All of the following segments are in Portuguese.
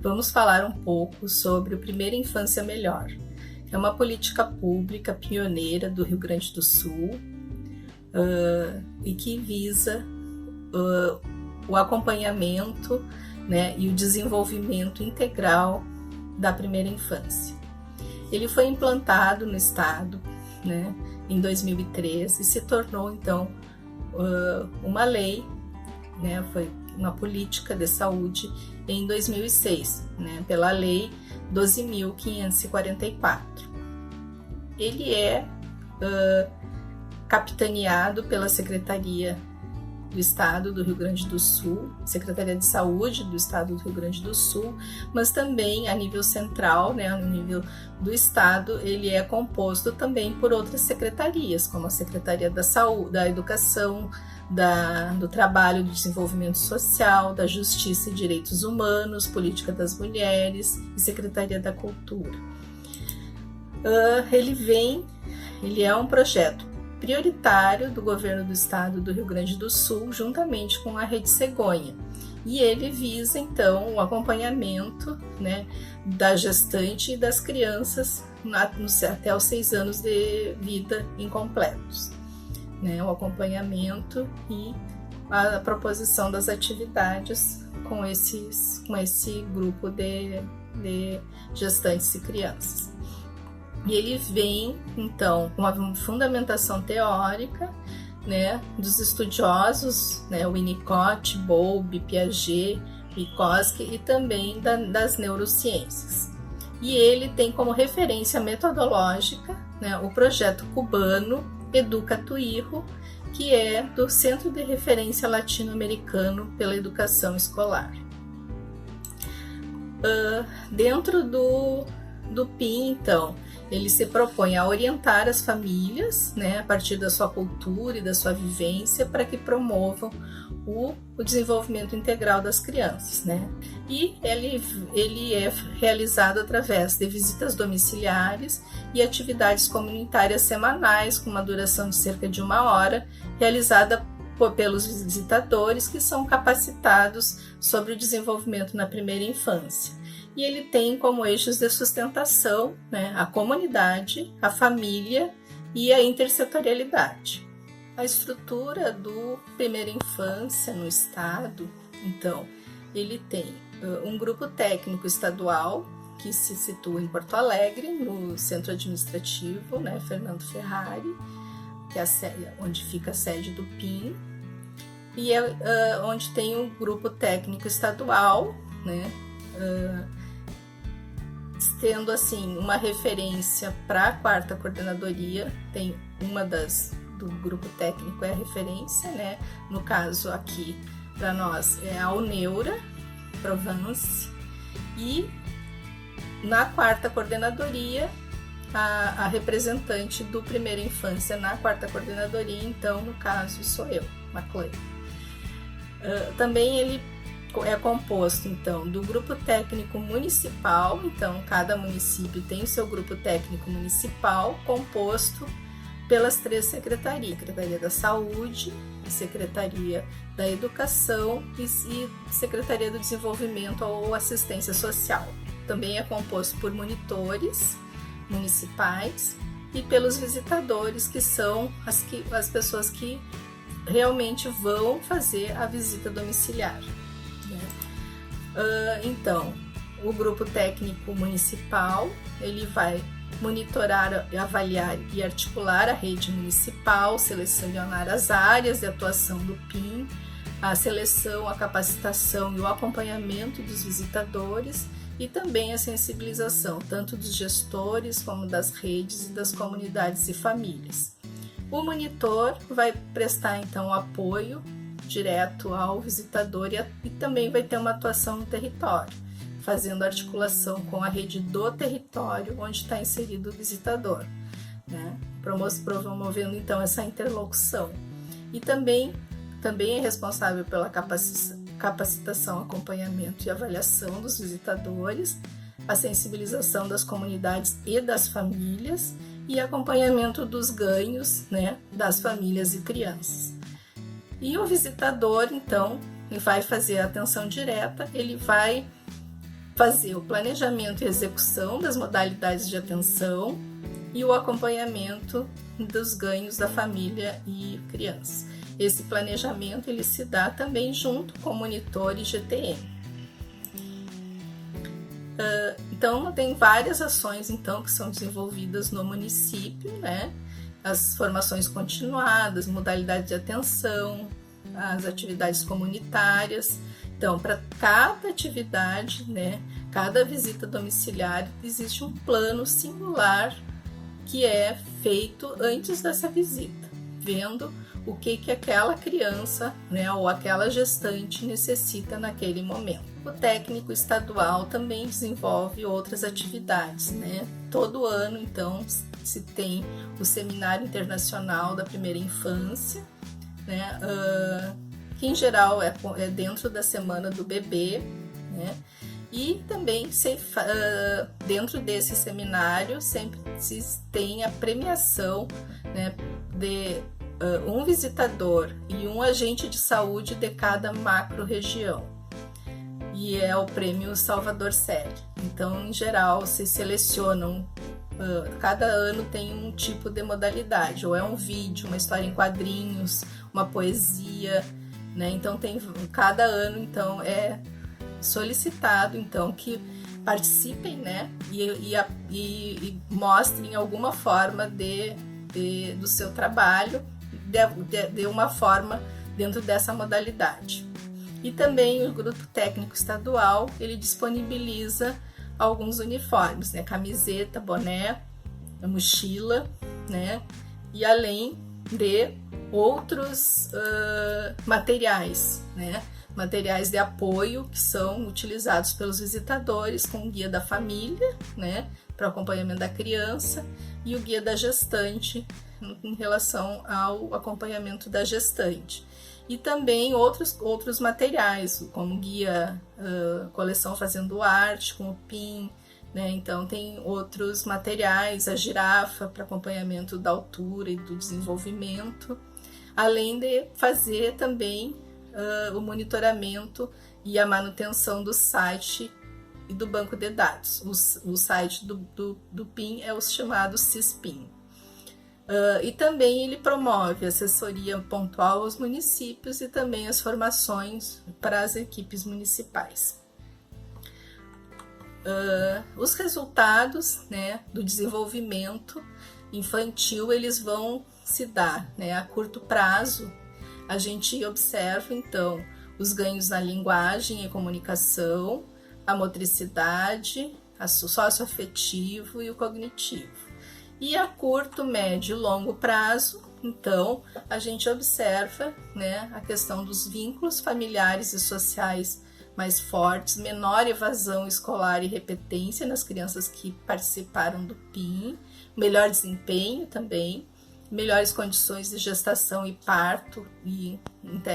vamos falar um pouco sobre o Primeira Infância Melhor. É uma política pública pioneira do Rio Grande do Sul e que visa o acompanhamento, né, e o desenvolvimento integral da primeira infância. Ele foi implantado no estado, né, em 2013 e se tornou então uma lei, né, foi uma política de saúde em 2006, né, pela Lei 12.544. Ele é capitaneado pela Secretaria do Estado do Rio Grande do Sul, Secretaria de Saúde do Estado do Rio Grande do Sul, mas também a nível central, né, no nível do Estado, ele é composto também por outras secretarias, como a Secretaria da Saúde, da Educação, do Trabalho, do Desenvolvimento Social, da Justiça e Direitos Humanos, Política das Mulheres e Secretaria da Cultura. Ele é um projeto prioritário do governo do estado do Rio Grande do Sul, juntamente com a Rede Cegonha. E ele visa, então, o acompanhamento, né, da gestante e das crianças até os 6 anos de vida incompletos. Né, o acompanhamento e a proposição das atividades com esse grupo de gestantes e crianças. E ele vem, então, com uma fundamentação teórica, né, dos estudiosos, né, Winnicott, Bowlby, Piaget, Vygotsky e também das neurociências. E ele tem como referência metodológica, né, o projeto cubano Educa Tu Hijo, que é do Centro de Referência Latino-Americano pela Educação Escolar. Dentro do PIN, então, ele se propõe a orientar as famílias, né, a partir da sua cultura e da sua vivência, para que promovam o desenvolvimento integral das crianças, né? E ele é realizado através de visitas domiciliares e atividades comunitárias semanais, com uma duração de cerca de 1 hora, realizada pelos visitadores que são capacitados sobre o desenvolvimento na primeira infância. E ele tem como eixos de sustentação, né, a comunidade, a família e a intersetorialidade. A estrutura do Primeira Infância no estado, então, ele tem um grupo técnico estadual que se situa em Porto Alegre, no centro administrativo, né, Fernando Ferrari, que é onde fica a sede do PIN, e é onde tem um grupo técnico estadual, né, tendo assim uma referência para a 4ª coordenadoria, tem uma do grupo técnico é a referência, né? No caso aqui para nós é a Uneura Provence, e na 4ª coordenadoria a representante do Primeira Infância na 4ª coordenadoria, então no caso sou eu, Maclay. Também ele é composto, então, do grupo técnico municipal, então cada município tem o seu grupo técnico municipal, composto pelas 3 secretarias, Secretaria da Saúde, Secretaria da Educação e Secretaria do Desenvolvimento ou Assistência Social. Também é composto por monitores municipais e pelos visitadores, que são as pessoas que realmente vão fazer a visita domiciliar. Então, o grupo técnico municipal, ele vai monitorar, avaliar e articular a rede municipal, selecionar as áreas de atuação do PIN, a seleção, a capacitação e o acompanhamento dos visitadores e também a sensibilização, tanto dos gestores como das redes e das comunidades e famílias. O monitor vai prestar, então, apoio direto ao visitador e também vai ter uma atuação no território, fazendo articulação com a rede do território onde está inserido o visitador, né? Promovendo então essa interlocução. E também é responsável pela capacitação, acompanhamento e avaliação dos visitadores, a sensibilização das comunidades e das famílias e acompanhamento dos ganhos, né, das famílias e crianças. E o visitador, então, vai fazer a atenção direta, ele vai fazer o planejamento e execução das modalidades de atenção e o acompanhamento dos ganhos da família e criança. Esse planejamento ele se dá também junto com o monitor e GTM. Então, tem várias ações então, que são desenvolvidas no município, né? As formações continuadas, modalidade de atenção, as atividades comunitárias. Então, para cada atividade, né, cada visita domiciliar, existe um plano singular que é feito antes dessa visita, vendo o que aquela criança, né, ou aquela gestante necessita naquele momento. O técnico estadual também desenvolve outras atividades, né? Todo ano, então, se tem o Seminário Internacional da Primeira Infância, né? Que em geral é dentro da Semana do Bebê, né? E também dentro desse seminário sempre se tem a premiação, né, de um visitador e um agente de saúde de cada macro-região. E é o prêmio Salvador Série. Então, em geral, se selecionam, cada ano tem um tipo de modalidade, ou é um vídeo, uma história em quadrinhos, uma poesia, né? Então, cada ano então, é solicitado então, que participem, né? E mostrem alguma forma do seu trabalho, de uma forma dentro dessa modalidade. E também o grupo técnico estadual, ele disponibiliza alguns uniformes, né? Camiseta, boné, mochila, né? E além de outros materiais, né? Materiais de apoio que são utilizados pelos visitadores, com o guia da família, né? Para o acompanhamento da criança, e o guia da gestante em relação ao acompanhamento da gestante. E também outros materiais, como guia, coleção Fazendo Arte, com o PIN, né? Então tem outros materiais, a girafa para acompanhamento da altura e do desenvolvimento, além de fazer também o monitoramento e a manutenção do site e do banco de dados. O site do PIN é o chamado SISPIN. E também ele promove assessoria pontual aos municípios e também as formações para as equipes municipais. Os resultados, né, do desenvolvimento infantil, eles vão se dar, né, a curto prazo. A gente observa então os ganhos na linguagem e comunicação, a motricidade, o socioafetivo e o cognitivo. E a curto, médio e longo prazo, então, a gente observa, né, a questão dos vínculos familiares e sociais mais fortes, menor evasão escolar e repetência nas crianças que participaram do PIN, melhor desempenho também, melhores condições de gestação e parto, e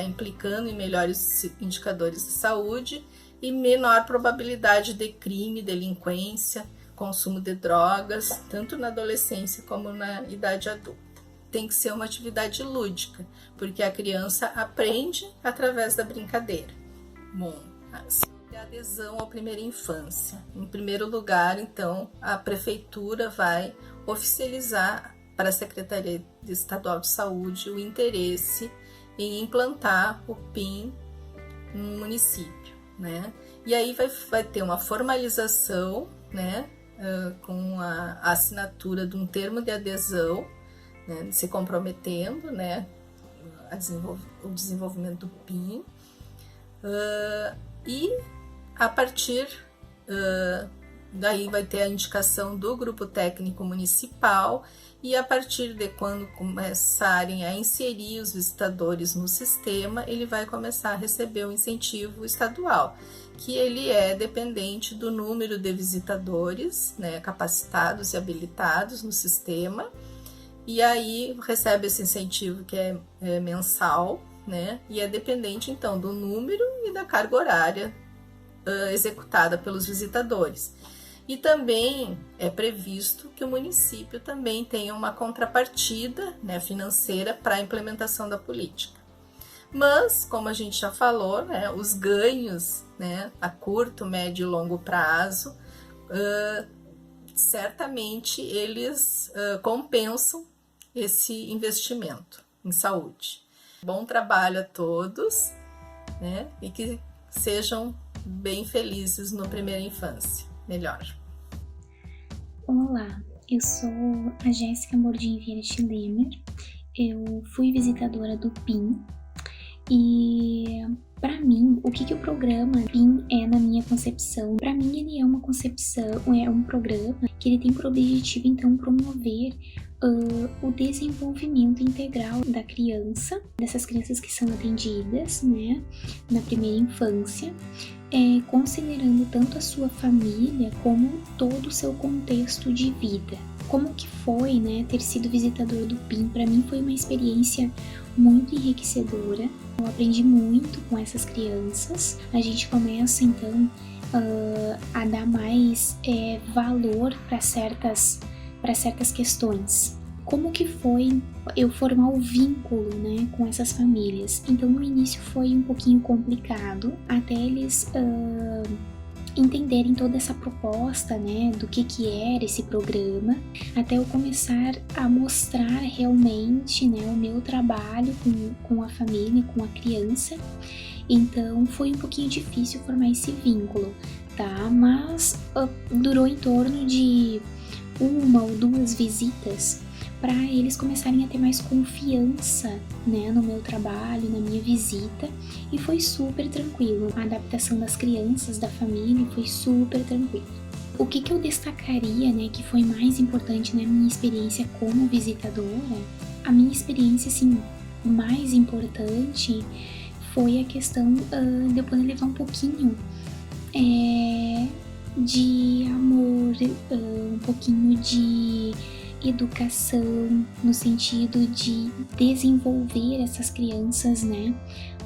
implicando em melhores indicadores de saúde, e menor probabilidade de crime, delinquência, consumo de drogas, tanto na adolescência como na idade adulta. Tem que ser uma atividade lúdica, porque a criança aprende através da brincadeira. Bom, a adesão à primeira infância. Em primeiro lugar, então, a prefeitura vai oficializar para a Secretaria Estadual de Saúde o interesse em implantar o PIN no município, né? E aí vai ter uma formalização, né, com a assinatura de um termo de adesão, né, se comprometendo, né, o desenvolvimento do PIN, e a partir daí vai ter a indicação do grupo técnico municipal, e a partir de quando começarem a inserir os visitadores no sistema, ele vai começar a receber o incentivo estadual, que ele é dependente do número de visitadores, né, capacitados e habilitados no sistema, e aí recebe esse incentivo que é mensal, né, e é dependente então do número e da carga horária executada pelos visitadores. E também é previsto que o município também tenha uma contrapartida, né, financeira para a implementação da política. Mas, como a gente já falou, né, os ganhos né, a curto, médio e longo prazo, certamente eles compensam esse investimento em saúde. Bom trabalho a todos, né, e que sejam bem felizes na primeira infância. Melhor. Olá, eu sou a Jéssica Mordin Vieira Schlemer, eu fui visitadora do PIN e para mim, o que o programa PIN é na minha concepção? Para mim ele é uma concepção, é um programa que ele tem por objetivo então promover o desenvolvimento integral da criança, dessas crianças que são atendidas, né, na primeira infância, considerando tanto a sua família como todo o seu contexto de vida. Como que foi, né, ter sido visitador do PIN? Para mim foi uma experiência muito enriquecedora. Eu aprendi muito com essas crianças. A gente começa então a dar mais valor para certas questões. Como que foi eu formar o vínculo, né, com essas famílias? Então no início foi um pouquinho complicado até eles entenderem toda essa proposta, né, do que era esse programa, até eu começar a mostrar realmente, né, o meu trabalho com a família, com a criança. Então foi um pouquinho difícil formar esse vínculo, tá? Mas durou em torno de 1 ou 2 visitas para eles começarem a ter mais confiança, né, no meu trabalho, na minha visita, e foi super tranquilo. A adaptação das crianças, da família, foi super tranquilo. O que eu destacaria, né, que foi mais importante na minha experiência como visitadora? A minha experiência, assim, mais importante foi a questão de eu poder levar um pouquinho de amor, um pouquinho de educação, no sentido de desenvolver essas crianças, né,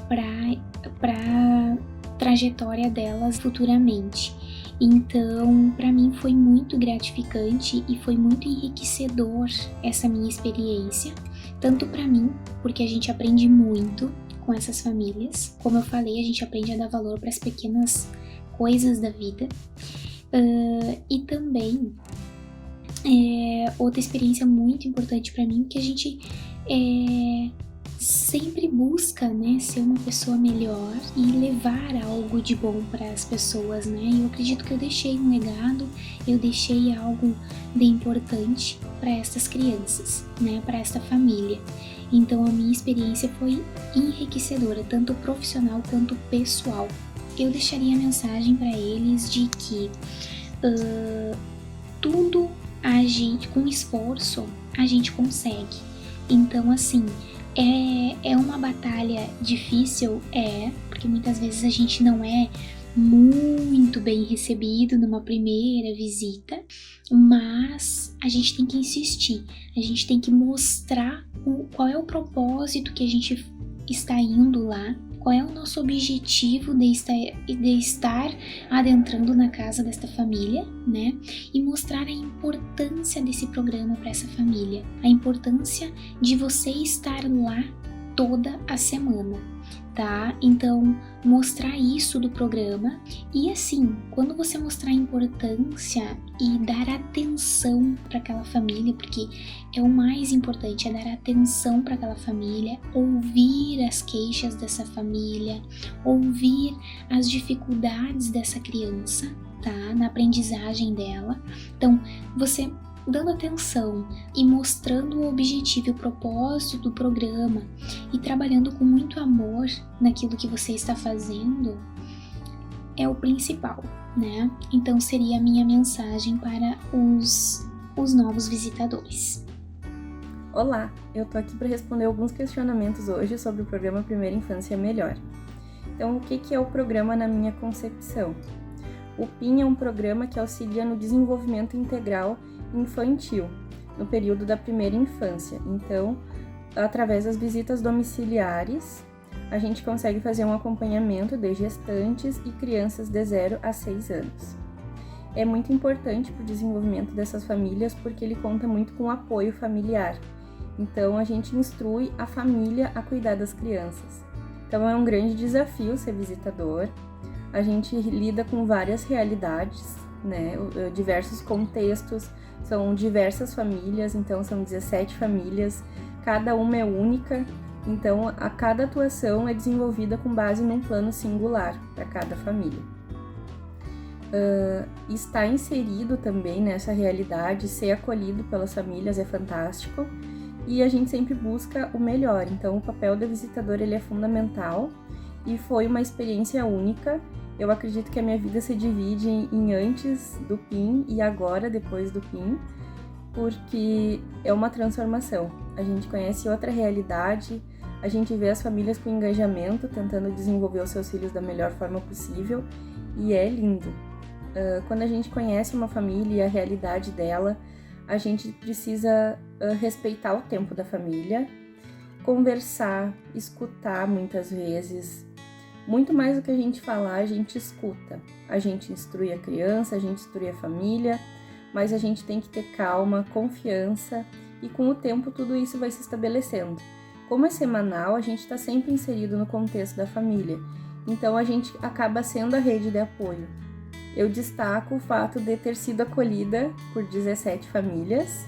para trajetória delas futuramente. Então, para mim foi muito gratificante e foi muito enriquecedor essa minha experiência, tanto para mim, porque a gente aprende muito com essas famílias. Como eu falei, a gente aprende a dar valor para as pequenas coisas da vida. E também outra experiência muito importante para mim, que a gente sempre busca, né, ser uma pessoa melhor e levar algo de bom para as pessoas, né? E eu acredito que eu deixei um legado, eu deixei algo de importante para essas crianças, né, para essa família. Então a minha experiência foi enriquecedora, tanto profissional quanto pessoal. Eu deixaria a mensagem para eles de que tudo a gente, com esforço, a gente consegue. Então, assim, é uma batalha difícil, porque muitas vezes a gente não é muito bem recebido numa primeira visita, mas a gente tem que insistir, a gente tem que mostrar qual é o propósito que a gente está indo lá, qual é o nosso objetivo de estar adentrando na casa desta família, né? E mostrar a importância desse programa para essa família, a importância de você estar lá toda a semana, tá? Então, mostrar isso do programa e assim, quando você mostrar a importância e dar atenção para aquela família, porque é o mais importante, é dar atenção para aquela família, ouvir as queixas dessa família, ouvir as dificuldades dessa criança, tá? Na aprendizagem dela. Então, você dando atenção e mostrando o objetivo e o propósito do programa e trabalhando com muito amor naquilo que você está fazendo, é o principal, né? Então seria a minha mensagem para os novos visitadores. Olá, eu tô aqui para responder alguns questionamentos hoje sobre o programa Primeira Infância Melhor. Então, o que é o programa na minha concepção? O PIN é um programa que auxilia no desenvolvimento integral infantil, no período da primeira infância. Então, através das visitas domiciliares, a gente consegue fazer um acompanhamento de gestantes e crianças de 0 a 6 anos. É muito importante para o desenvolvimento dessas famílias porque ele conta muito com o apoio familiar. Então, a gente instrui a família a cuidar das crianças. Então, é um grande desafio ser visitador. a gente lida com várias realidades, né? Diversos contextos, são diversas famílias, então são 17 famílias, cada uma é única, então a cada atuação é desenvolvida com base num plano singular para cada família. Estar inserido também nessa realidade, ser acolhido pelas famílias é fantástico, e a gente sempre busca o melhor, então o papel do visitador ele é fundamental, e foi uma experiência única. Eu acredito que a minha vida se divide em antes do PIN e agora, depois do PIN, porque é uma transformação. A gente conhece outra realidade, a gente vê as famílias com engajamento, tentando desenvolver os seus filhos da melhor forma possível, e é lindo. Quando a gente conhece uma família e a realidade dela, a gente precisa respeitar o tempo da família, conversar, escutar muitas vezes. Muito mais do que a gente falar, a gente escuta. A gente instrui a criança, a gente instrui a família, mas a gente tem que ter calma, confiança, e com o tempo tudo isso vai se estabelecendo. Como é semanal, a gente está sempre inserido no contexto da família, então a gente acaba sendo a rede de apoio. Eu destaco o fato de ter sido acolhida por 17 famílias,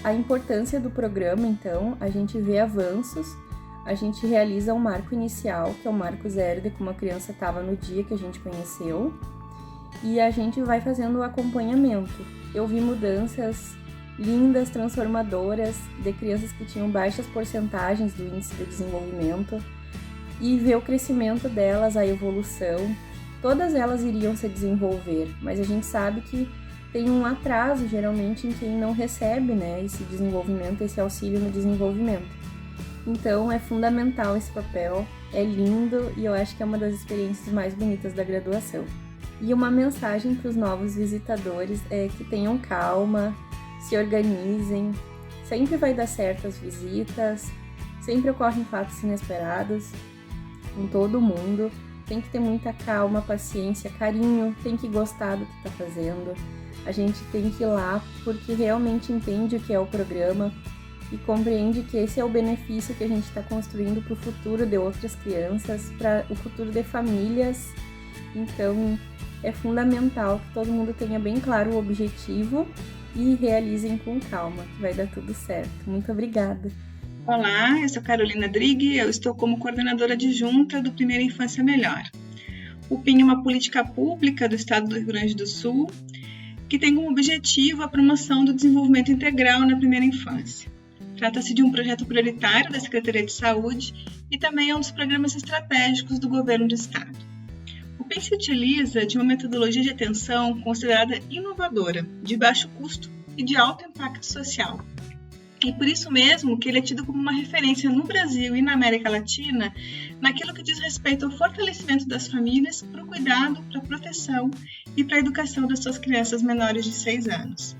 a importância do programa, então, a gente vê avanços, a gente realiza um marco inicial, que é o marco zero de como a criança estava no dia que a gente conheceu, e a gente vai fazendo o acompanhamento. Eu vi mudanças lindas, transformadoras, de crianças que tinham baixas porcentagens do índice de desenvolvimento, e ver o crescimento delas, a evolução. Todas elas iriam se desenvolver, mas a gente sabe que tem um atraso, geralmente, em quem não recebe, né, esse desenvolvimento, esse auxílio no desenvolvimento. Então, é fundamental esse papel, é lindo, e eu acho que é uma das experiências mais bonitas da graduação. E uma mensagem para os novos visitadores é que tenham calma, se organizem, sempre vai dar certo as visitas, sempre ocorrem fatos inesperados com todo mundo. Tem que ter muita calma, paciência, carinho, tem que gostar do que está fazendo. A gente tem que ir lá porque realmente entende o que é o programa e compreende que esse é o benefício que a gente está construindo para o futuro de outras crianças, para o futuro de famílias. Então, é fundamental que todo mundo tenha bem claro o objetivo e realizem com calma, que vai dar tudo certo. Muito obrigada! Olá, eu sou Carolina Drighi, eu estou como coordenadora adjunta do Primeira Infância Melhor. O PIN é uma política pública do Estado do Rio Grande do Sul que tem como objetivo a promoção do desenvolvimento integral na primeira infância. Trata-se de um projeto prioritário da Secretaria de Saúde e também é um dos programas estratégicos do Governo do Estado. O PIN se utiliza de uma metodologia de atenção considerada inovadora, de baixo custo e de alto impacto social. E por isso mesmo que ele é tido como uma referência no Brasil e na América Latina naquilo que diz respeito ao fortalecimento das famílias para o cuidado, para a proteção e para a educação das suas crianças menores de 6 anos.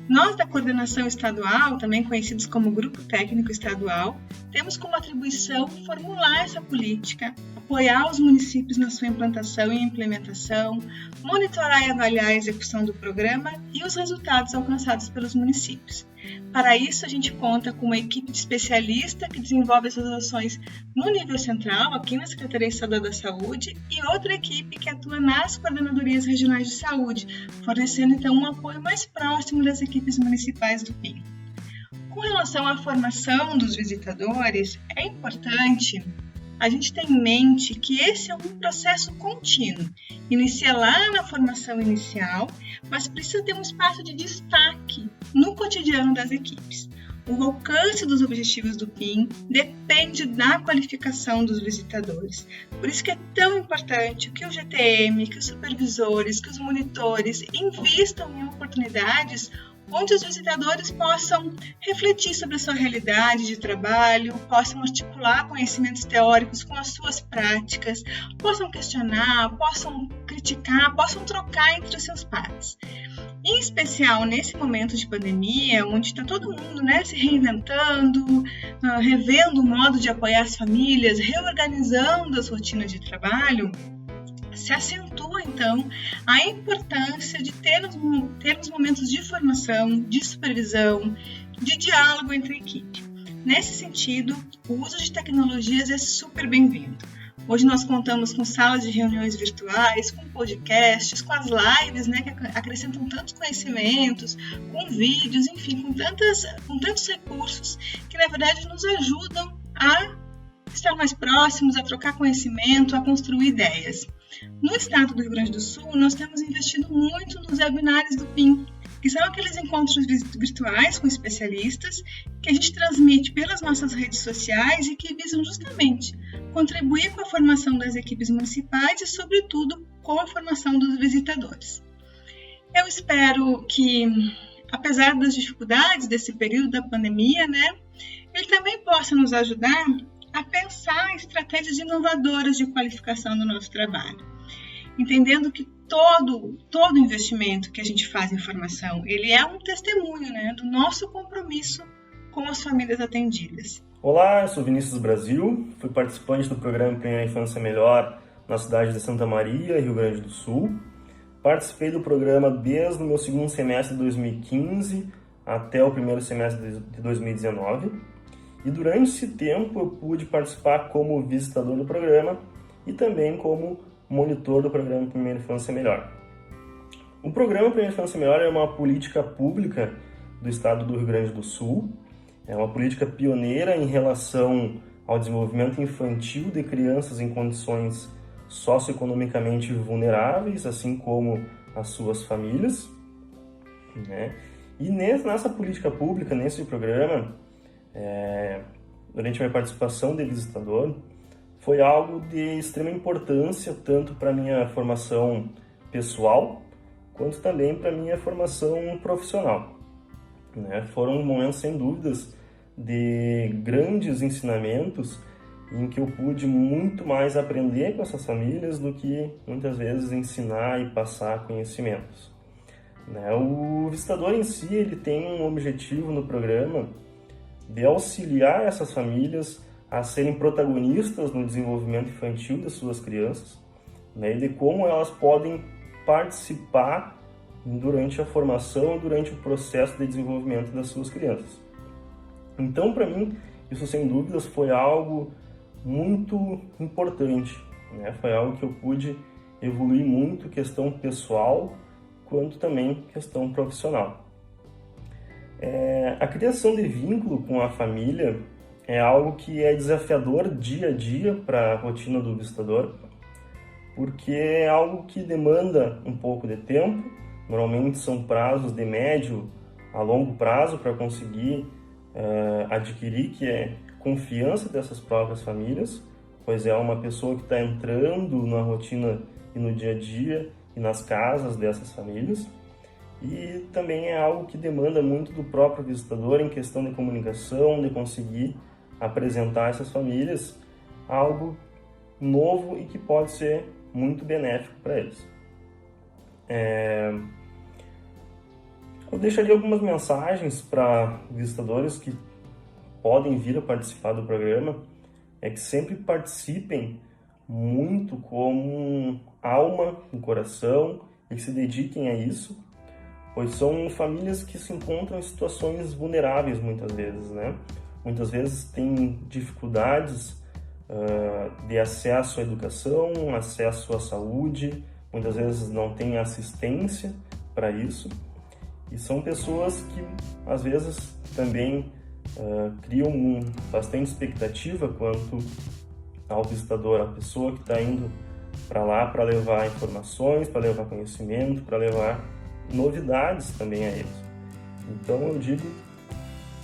Nós da Coordenação Estadual, também conhecidos como Grupo Técnico Estadual, temos como atribuição formular essa política, apoiar os municípios na sua implantação e implementação, monitorar e avaliar a execução do programa e os resultados alcançados pelos municípios. Para isso, a gente conta com uma equipe de especialista que desenvolve essas ações no nível central, aqui na Secretaria Estadual da Saúde, e outra equipe que atua nas coordenadorias regionais de saúde, fornecendo então um apoio mais próximo das equipes municipais do PIN. Com relação à formação dos visitadores, é importante a gente ter em mente que esse é um processo contínuo. Inicia lá na formação inicial, mas precisa ter um espaço de destaque no cotidiano das equipes. O alcance dos objetivos do PIN depende da qualificação dos visitadores. Por isso que é tão importante que o GTM, que os supervisores, que os monitores invistam em oportunidades onde os visitadores possam refletir sobre a sua realidade de trabalho, possam articular conhecimentos teóricos com as suas práticas, possam questionar, possam criticar, possam trocar entre os seus pares. Em especial nesse momento de pandemia, onde está todo mundo se reinventando, revendo o modo de apoiar as famílias, reorganizando as rotinas de trabalho, se acentua, então, a importância de termos momentos de formação, de supervisão, de diálogo entre a equipe. Nesse sentido, o uso de tecnologias é super bem-vindo. Hoje nós contamos com salas de reuniões virtuais, com podcasts, com as lives, né, que acrescentam tantos conhecimentos, com vídeos, enfim, com tantos recursos que, na verdade, nos ajudam a estar mais próximos, a trocar conhecimento, a construir ideias. No estado do Rio Grande do Sul, nós temos investido muito nos webinários do PIN, que são aqueles encontros virtuais com especialistas que a gente transmite pelas nossas redes sociais e que visam justamente contribuir com a formação das equipes municipais e, sobretudo, com a formação dos visitadores. Eu espero que, apesar das dificuldades desse período da pandemia, né, ele também possa nos ajudar a pensar estratégias inovadoras de qualificação do nosso trabalho, entendendo que todo investimento que a gente faz em formação, ele é um testemunho, né, do nosso compromisso com as famílias atendidas. Olá, eu sou Vinícius Brasil, fui participante do programa Primeira Infância Melhor na cidade de Santa Maria, Rio Grande do Sul. Participei do programa desde o meu segundo semestre de 2015 até o primeiro semestre de 2019. E durante esse tempo eu pude participar como visitador do programa e também como monitor do programa Primeira Infância Melhor. O programa Primeira Infância Melhor é uma política pública do estado do Rio Grande do Sul. É uma política pioneira em relação ao desenvolvimento infantil de crianças em condições socioeconomicamente vulneráveis, assim como as suas famílias, né? E nessa política pública, nesse programa, durante a minha participação de visitador, foi algo de extrema importância, tanto para a minha formação pessoal, quanto também para a minha formação profissional, né? Foram momentos, sem dúvidas, de grandes ensinamentos, em que eu pude muito mais aprender com essas famílias do que, muitas vezes, ensinar e passar conhecimentos, né? O visitador em si, ele tem um objetivo no programa de auxiliar essas famílias a serem protagonistas no desenvolvimento infantil das suas crianças, né, e de como elas podem participar durante a formação e durante o processo de desenvolvimento das suas crianças. Então, para mim, isso sem dúvidas foi algo muito importante, né? Foi algo que eu pude evoluir muito, questão pessoal, quanto também questão profissional. A criação de vínculo com a família é algo que é desafiador dia a dia para a rotina do visitador, porque é algo que demanda um pouco de tempo. Normalmente são prazos de médio a longo prazo para conseguir adquirir que é confiança dessas próprias famílias, pois é uma pessoa que está entrando na rotina e no dia a dia e nas casas dessas famílias. E também é algo que demanda muito do próprio visitador em questão de comunicação, de conseguir apresentar essas famílias algo novo e que pode ser muito benéfico para eles. Eu deixaria algumas mensagens para visitadores que podem vir a participar do programa, que sempre participem muito com alma no coração e que se dediquem a isso, pois são famílias que se encontram em situações vulneráveis muitas vezes, né? Muitas vezes têm dificuldades de acesso à educação, acesso à saúde, muitas vezes não têm assistência para isso. E são pessoas que, às vezes, também criam bastante expectativa quanto ao visitador, a pessoa que está indo para lá para levar informações, para levar conhecimento, para levar novidades também a eles. Então, eu digo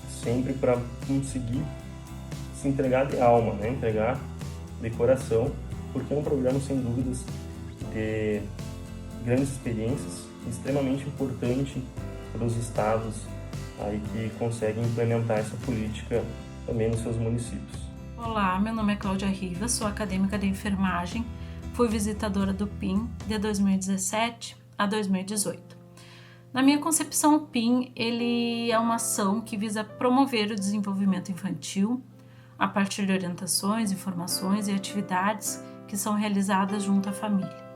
sempre para conseguir se entregar de alma, né? Entregar de coração, porque é um programa, sem dúvidas, de grandes experiências, extremamente importante para os estados aí que conseguem implementar essa política também nos seus municípios. Olá, meu nome é Cláudia Rivas, sou acadêmica de enfermagem, fui visitadora do PIN de 2017 a 2018. Na minha concepção, o PIN ele é uma ação que visa promover o desenvolvimento infantil a partir de orientações, informações e atividades que são realizadas junto à família.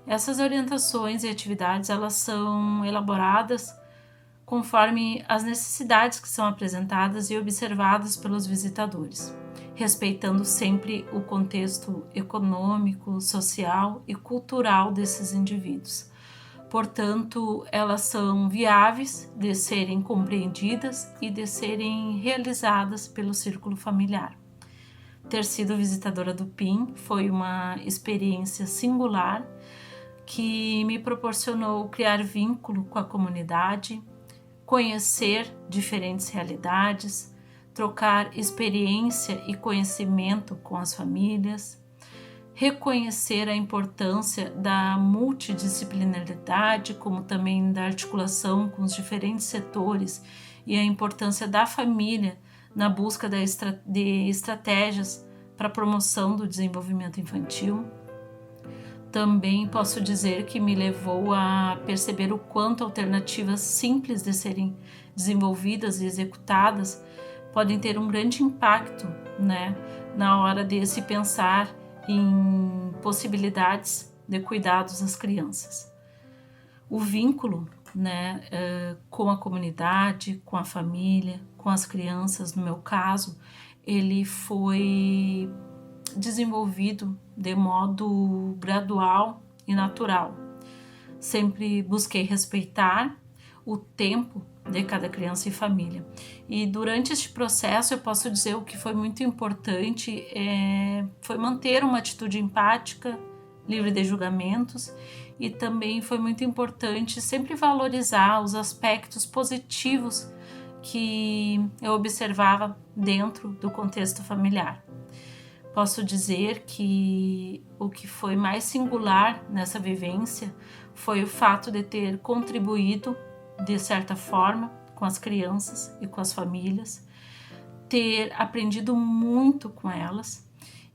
Essas orientações e atividades elas são elaboradas conforme as necessidades que são apresentadas e observadas pelos visitadores, respeitando sempre o contexto econômico, social e cultural desses indivíduos. Portanto, elas são viáveis de serem compreendidas e de serem realizadas pelo círculo familiar. Ter sido visitadora do PIN foi uma experiência singular que me proporcionou criar vínculo com a comunidade, conhecer diferentes realidades, trocar experiência e conhecimento com as famílias, reconhecer a importância da multidisciplinaridade, como também da articulação com os diferentes setores e a importância da família na busca de estratégias para a promoção do desenvolvimento infantil. Também posso dizer que me levou a perceber o quanto alternativas simples de serem desenvolvidas e executadas podem ter um grande impacto, né, na hora de se pensar em possibilidades de cuidados às crianças. O vínculo, né, com a comunidade, com a família, com as crianças, no meu caso, ele foi desenvolvido de modo gradual e natural. Sempre busquei respeitar o tempo de cada criança e família. E durante este processo eu posso dizer o que foi muito importante foi manter uma atitude empática, livre de julgamentos, e também foi muito importante sempre valorizar os aspectos positivos que eu observava dentro do contexto familiar. Posso dizer que o que foi mais singular nessa vivência foi o fato de ter contribuído, de certa forma, com as crianças e com as famílias, ter aprendido muito com elas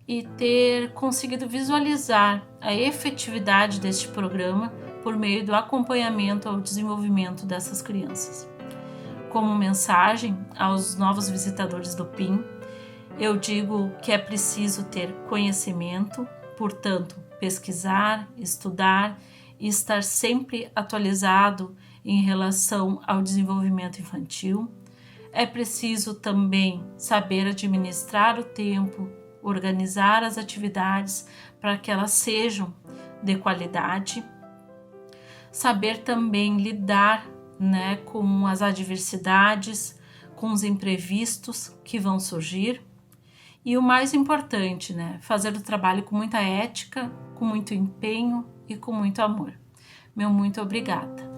e ter conseguido visualizar a efetividade deste programa por meio do acompanhamento ao desenvolvimento dessas crianças. Como mensagem aos novos visitadores do PIN, eu digo que é preciso ter conhecimento, portanto, pesquisar, estudar e estar sempre atualizado em relação ao desenvolvimento infantil. É preciso também saber administrar o tempo, organizar as atividades para que elas sejam de qualidade, saber também lidar, né, com as adversidades, com os imprevistos que vão surgir. E o mais importante, né, fazer o trabalho com muita ética, com muito empenho e com muito amor. Meu muito obrigada.